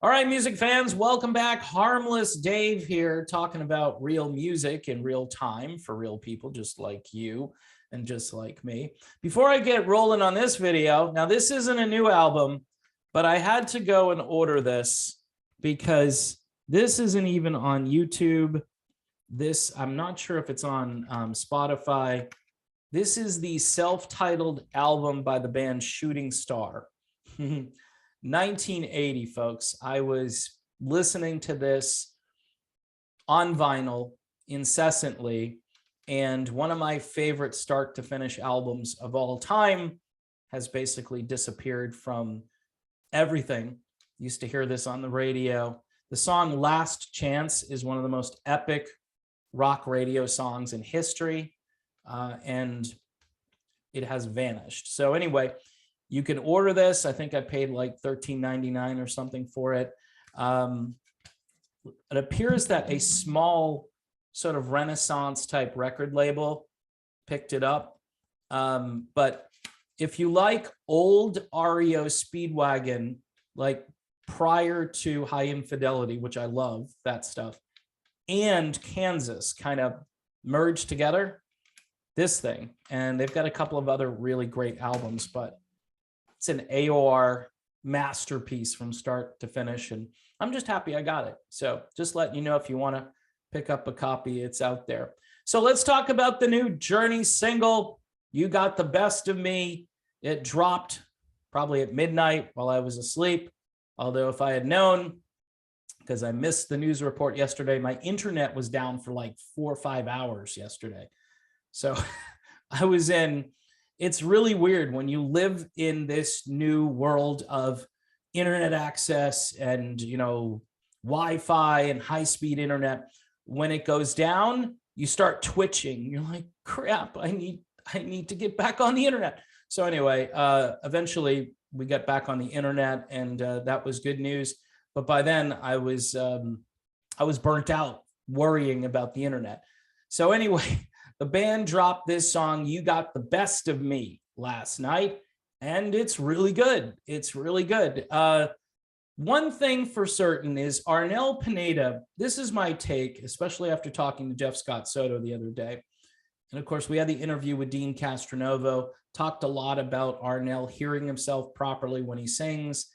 All right, music fans, welcome back. Harmless Dave here, talking about real music in real time for real people just like you and just like me. Before I get rolling on this video, now this isn't a new album, but I had to go and order this because this isn't even on YouTube. This, I'm not sure if it's on Spotify. This is the self-titled album by the band Shooting Star. 1980, folks. I was listening to this on vinyl incessantly, and one of my favorite start to finish albums of all time has basically disappeared from everything. Used to hear this on the radio. The song Last Chance is one of the most epic rock radio songs in history, and it has vanished. So anyway, you can order this. I think I paid like $13.99 or something for it. It appears that a small sort of Renaissance type record label picked it up. But if you like old REO Speedwagon, like prior to High Infidelity, which I love that stuff, and Kansas kind of merged together, this thing. And they've got a couple of other really great albums, but it's an AOR masterpiece from start to finish, and I'm just happy I got it. So just letting you know, if you want to pick up a copy, it's out there. So let's talk about the new Journey single, You Got the Best of Me. It dropped probably at midnight while I was asleep, although if I had known, because I missed the news report yesterday, my internet was down for like 4 or 5 hours yesterday. So I was in... It's really weird when you live in this new world of internet access and, you know, Wi-Fi and high-speed internet. When it goes down, you start twitching. You're like, crap, I need to get back on the internet. So anyway, eventually we got back on the internet, and that was good news. But by then I was burnt out worrying about the internet. So anyway, the band dropped this song, You Got the Best of Me, last night, and it's really good. It's really good. One thing for certain is Arnel Pineda, this is my take, especially after talking to Jeff Scott Soto the other day. And of course, we had the interview with Dean Castronovo, talked a lot about Arnel hearing himself properly when he sings,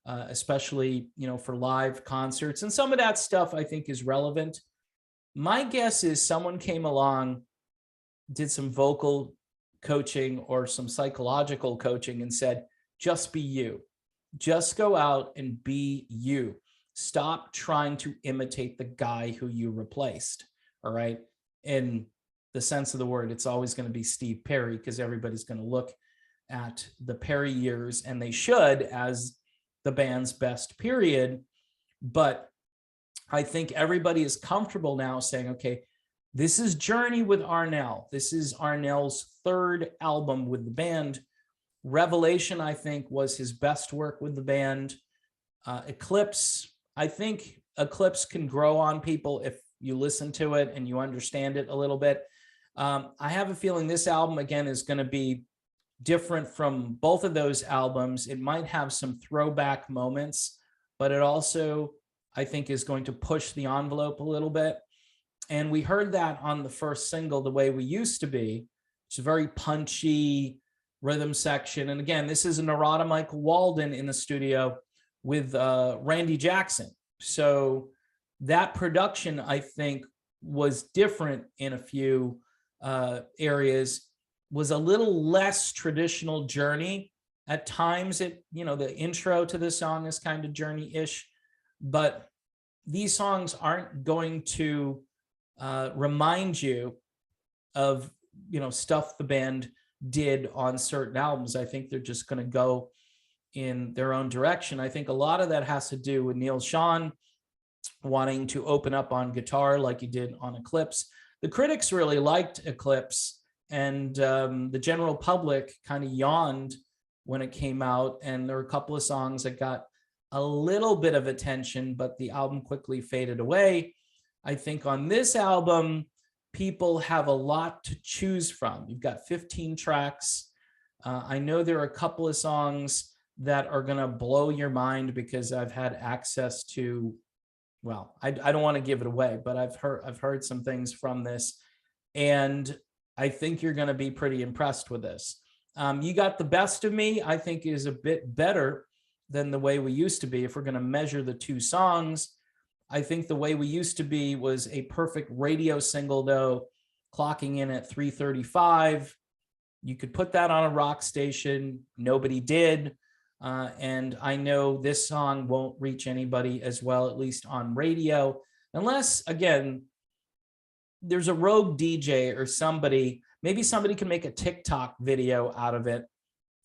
especially, you know, for live concerts. And some of that stuff I think is relevant. My guess is someone came along, did some vocal coaching or some psychological coaching and said, just be you. Just go out and be you. Stop trying to imitate the guy who you replaced. All right. In the sense of the word, it's always going to be Steve Perry, because everybody's going to look at the Perry years, and they should, as the band's best period. But I think everybody is comfortable now saying, okay, this is Journey with Arnel. This is Arnel's third album with the band. Revelation, I think, was his best work with the band. Eclipse, I think Eclipse can grow on people if you listen to it and you understand it a little bit. I have a feeling this album, again, is going to be different from both of those albums. It might have some throwback moments, but it also, I think, is going to push the envelope a little bit. And we heard that on the first single, The Way We Used to Be. It's a very punchy rhythm section. And again, this is a Narada Michael Walden in the studio with Randy Jackson. So that production, I think, was different in a few areas, was a little less traditional Journey. At times, it, you know, the intro to the song is kind of Journey-ish, but these songs aren't going to remind you of, you know, stuff the band did on certain albums. I think they're just going to go in their own direction. I think a lot of that has to do with Neil Schon wanting to open up on guitar like he did on Eclipse. The critics really liked Eclipse, and the general public kind of yawned when it came out, and there were a couple of songs that got a little bit of attention, but the album quickly faded away. I think on this album, people have a lot to choose from. You've got 15 tracks. I know there are a couple of songs that are going to blow your mind because I've had access to, well, I don't want to give it away, but I've heard some things from this, and I think you're going to be pretty impressed with this. You Got the Best of Me, I think, is a bit better than The Way We Used to Be. If we're going to measure the two songs, I think The Way We Used to Be was a perfect radio single, though, clocking in at 335. You could put that on a rock station. Nobody did. And I know this song won't reach anybody as well, at least on radio, unless, again, there's a rogue DJ or somebody. Maybe somebody can make a TikTok video out of it,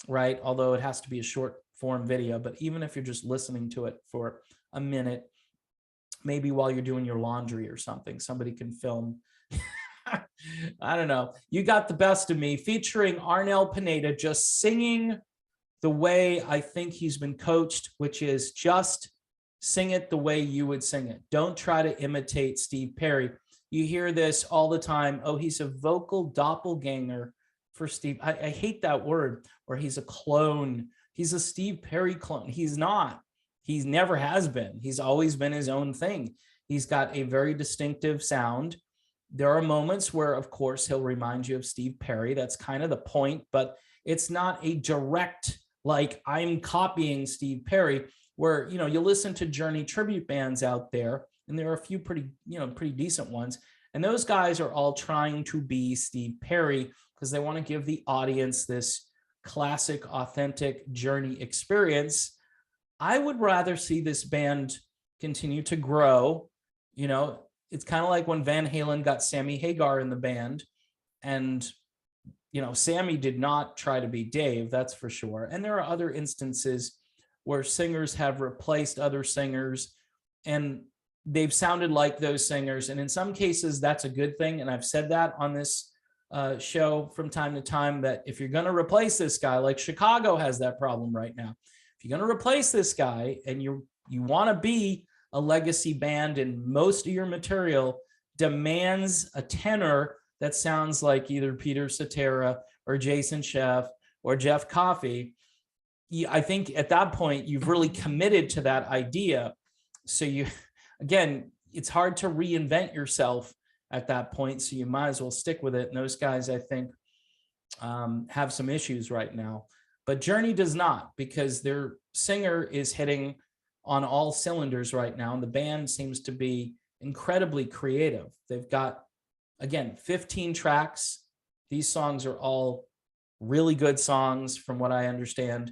right? Although it has to be a short form video. But even if you're just listening to it for a minute, maybe while you're doing your laundry or something, somebody can film. I don't know. You Got the Best of Me, featuring Arnel Pineda, just singing the way I think he's been coached, which is just sing it the way you would sing it. Don't try to imitate Steve Perry. You hear this all the time. Oh, he's a vocal doppelganger for Steve. I hate that word. Or he's a clone. He's a Steve Perry clone. He's not. He never has been. He's always been his own thing. He's got a very distinctive sound. There are moments where, of course, he'll remind you of Steve Perry. That's kind of the point, but it's not a direct, like, I'm copying Steve Perry, where, you know, you listen to Journey tribute bands out there, and there are a few pretty decent ones. And those guys are all trying to be Steve Perry because they want to give the audience this classic, authentic Journey experience. I would rather see this band continue to grow. You know, it's kind of like when Van Halen got Sammy Hagar in the band, and, you know, Sammy did not try to be Dave, that's for sure. And there are other instances where singers have replaced other singers and they've sounded like those singers. And in some cases, that's a good thing. And I've said that on this show from time to time, that if you're going to replace this guy, like Chicago has that problem right now. If you're going to replace this guy and you want to be a legacy band, and most of your material demands a tenor that sounds like either Peter Cetera or Jason Scheff or Jeff Coffey, I think at that point you've really committed to that idea. So you, again, it's hard to reinvent yourself at that point, so you might as well stick with it. And those guys, I think, have some issues right now. But Journey does not, because their singer is hitting on all cylinders right now, and the band seems to be incredibly creative. They've got, again, 15 tracks. These songs are all really good songs from what I understand.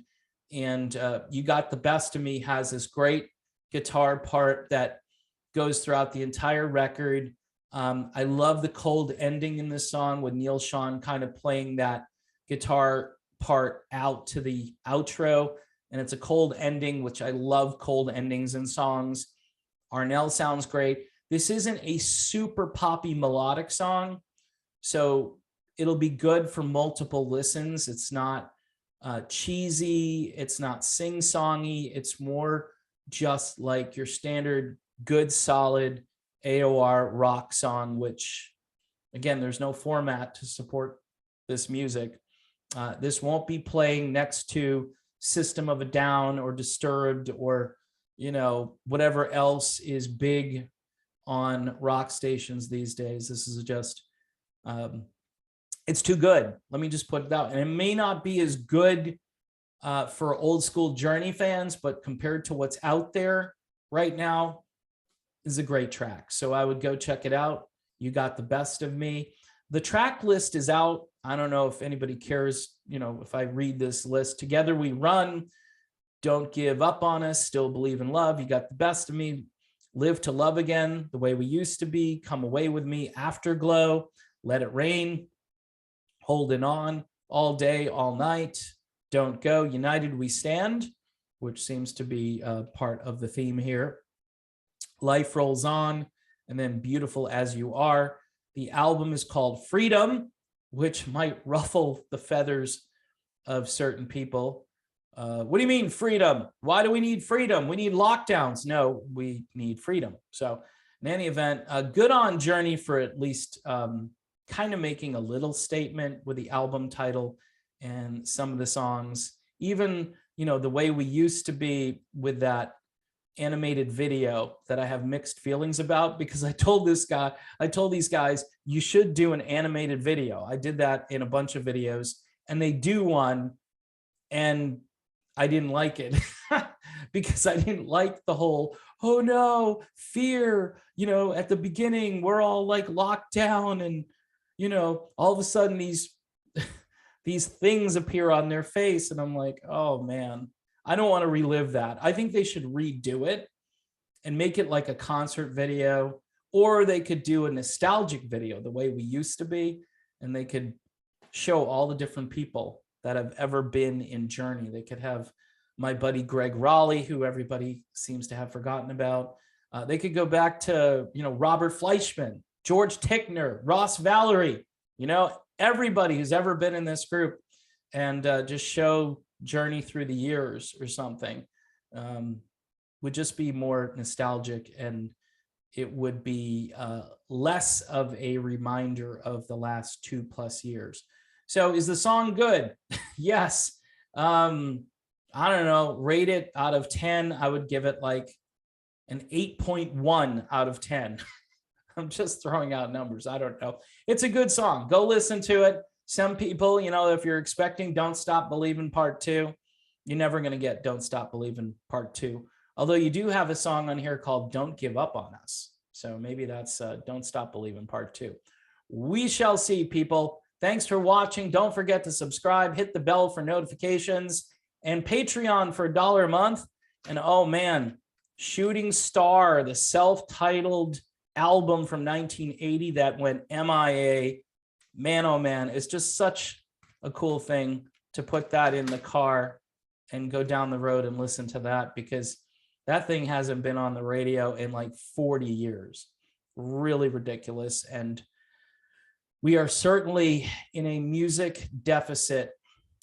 And You Got the Best of Me has this great guitar part that goes throughout the entire record. I love the cold ending in this song with Neil Schon kind of playing that guitar part out to the outro. And it's a cold ending, which I love cold endings in songs. Arnel sounds great. This isn't a super poppy melodic song, so it'll be good for multiple listens. It's not cheesy. It's not sing-songy. It's more just like your standard good, solid AOR rock song, which, again, there's no format to support this music. This won't be playing next to System of a Down or Disturbed or, you know, whatever else is big on rock stations these days. This is just, it's too good. Let me just put it out. And it may not be as good for old school Journey fans, but compared to what's out there right now, is a great track. So I would go check it out. You Got the Best of Me. The track list is out. I don't know if anybody cares, you know, if I read this list. Together We Run, Don't Give Up on Us, Still Believe in Love, You Got the Best of Me, Live to Love Again, The Way We Used to Be, Come Away With Me, Afterglow, Let It Rain, Holding On, All Day, All Night, Don't Go, United We Stand, which seems to be part of the theme here, Life Rolls On, and then Beautiful As You Are. The album is called Freedom, which might ruffle the feathers of certain people. What do you mean freedom? Why do we need freedom? We need lockdowns. No, we need freedom. So in any event, good on Journey for at least kind of making a little statement with the album title and some of the songs. Even you know, the way we used to be with that animated video that I have mixed feelings about, because I told these guys, you should do an animated video. I did that in a bunch of videos, and they do one, and I didn't like it because I didn't like the whole, oh no, fear, you know, at the beginning, we're all like locked down, and, you know, all of a sudden these things appear on their face. And I'm like, oh man, I don't want to relive that. I think they should redo it and make it like a concert video, or they could do a nostalgic video the way we used to be, and they could show all the different people that have ever been in Journey. They could have my buddy Greg Raleigh, who everybody seems to have forgotten about. They could go back to, you know, Robert Fleischman, George Tickner, Ross Valerie, you know, everybody who's ever been in this group, and just show Journey through the years or something. Would just be more nostalgic, and it would be less of a reminder of the last 2+ years. So is the song good? Yes. I don't know, rate it out of 10. I would give it like an 8.1 out of 10. I'm just throwing out numbers. I don't know. It's a good song. Go listen to it. Some people, you know, if you're expecting Don't Stop Believin' Part 2, you're never going to get Don't Stop Believin' Part 2. Although you do have a song on here called Don't Give Up on Us. So maybe that's Don't Stop Believin' Part 2. We shall see, people. Thanks for watching. Don't forget to subscribe, hit the bell for notifications, and Patreon for $1 a month. And oh man, Shooting Star, the self-titled album from 1980 that went MIA. Man, oh man, it's just such a cool thing to put that in the car and go down the road and listen to that, because that thing hasn't been on the radio in like 40 years. Really ridiculous. And we are certainly in a music deficit,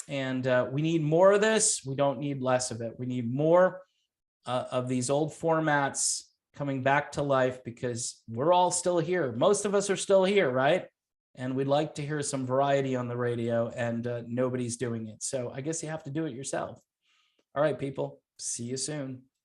and we need more of this. We don't need less of it. We need more of these old formats coming back to life, because we're all still here. Most of us are still here, right? And we'd like to hear some variety on the radio, and nobody's doing it. So I guess you have to do it yourself. All right, people, see you soon.